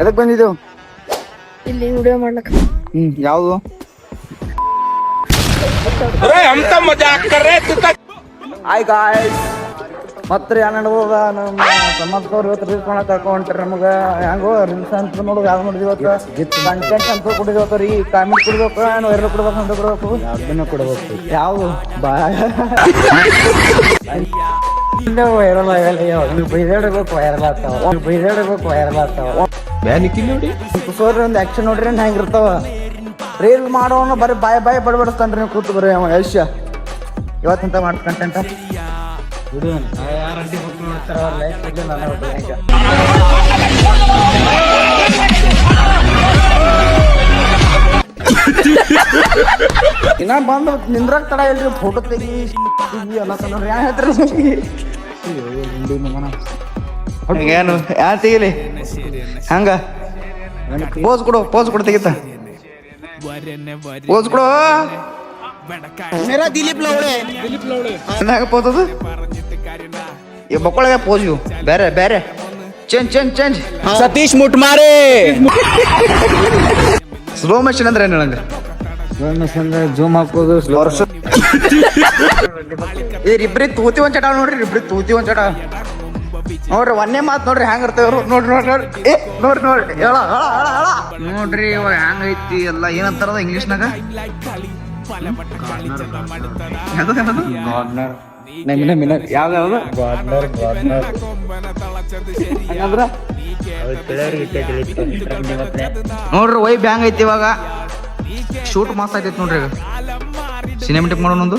ಎದಕ್ ಬಂದಿದ್ದೇವು? ಇಲ್ಲಿ ವಿಡಿಯೋ ಮಾಡ್ಲಕ್ಕ. ಯಾವುದು? ಹಾಯ್ ಗಾಯ್ಸ್, ಮತ್ತೆ ಏನ್ ನಡ್ಬೋದ? ನಮ್ಮ ಸಮರ್ಥವ್ರು ಇವತ್ತು ರೀಲ್ಸ್ ಮಾಡಕ್ ಕರ್ಕೊಂಡ್ರಿ. ನಮ್ಗೆ ಹೆಂಗೋ ರೀಲ್ಸ್ ಅಂತ ನೋಡೋದು ಯಾವ್ದು ನೋಡಿದ್ವಿ ಇವತ್ತು ಕಂಟೆಂಟ್ ಅಂತ ಕೊಡಿದ್ವಿ ರೀ. ಕಾಮೆಂಟ್ ಕೊಡ್ಬೇಕು, ಏನು ವೈರಲ್ ಕೊಡ್ಬೇಕು ಅಂತ ಕೊಡ್ಬೇಕು, ಯಾವ್ದನ್ನ ಕೊಡ್ಬೇಕು. ಯಾವುದು ವೈರಲ್ ಬೈದಾಡ್ಬೇಕು, ವೈರಲ್ ಆಗ್ತಾವ. ಬೈದಾಡ್ಬೇಕು, ವೈರಲ್ ಆಗ್ತಾವ. ನೋಡಿ ಸೋರಿ ಒಂದು ಆಕ್ಷನ್ ನೋಡ್ರಿ ಹೆಂಗಿರ್ತಾವ. ರೀಲ್ ಮಾಡೋನು ಬರೀ ಬಾಯ್ ಬಡಬಡಿಸ್ತಾನ್ರಿ. ನೀವು ಕೂತು ಬರ್ರಿ ಅವ ಯಶ್ಯ ಇವತ್ತಂತ ಮಾಡಿ ಕಂಟೆಂಟ್ ಇನ್ನ ಬಂದು ನಿಂದ್ರಾಗ ತಡ ಇಲ್ರಿ. ಫೋಟೋ ತೆಗಿ ಅನ್ನೋರಿ ಯಾ ಹೇಳ್ತಾರ ಏನು ಯಾ ತೆಗಿಲಿ ಹಂಗ ಪೋಸ್ ಕೊಡು ತೆಗಿತ ಪೋಸ್ ಕೊಡು. ದಿಲೀಪ್ ಲವಳೆ ಪೋತದು ಈ ಬಕ್ಕಳಗೆ ಪೋಸ್ ಇವು ಬೇರೆ ಚೇಂಜ್ ಸತೀಶ್ ಮುಟ್ಮಾರೆ. ಸ್ಲೋ ಮಷಿನ್ ಅಂದ್ರೆ ಏನು ಹೇಳಂಗ? ಸ್ಲೋ ಮಷಿನ್ ಅಂದ್ರೆ ಜೂಮ್ ಹಾಕೋದು ಇಬ್ರಿ ತೂತಿ ಒಂದ್ ಚಟ ನೋಡ್ರಿ. ನೋಡ್ರಿ ಒಂದೇ ಮಾತು ನೋಡ್ರಿ ಹೆಂಗ ಇರ್ತೇವ್ರು. ನೋಡ್ರಿ ಹೇಳ ನೋಡ್ರಿ ಇವ ಹೆಂಗ ಐತಿ ಎಲ್ಲ ಏನಂತಾರದ ಇಂಗ್ಲಿಷ್ನಾಗ? ಯಾವ್ದು ನೋಡ್ರಿ ವೈ ಬ್ಯಾಂಗ್ ಐತಿ. ಇವಾಗ ಶೂಟ್ ಮಾಸ್ ಆಯ್ತೈತಿ ನೋಡ್ರಿ. ಈಗ ಸಿನಿಮೆಟಿಕ್ ಮಾಡೋಣ ಒಂದು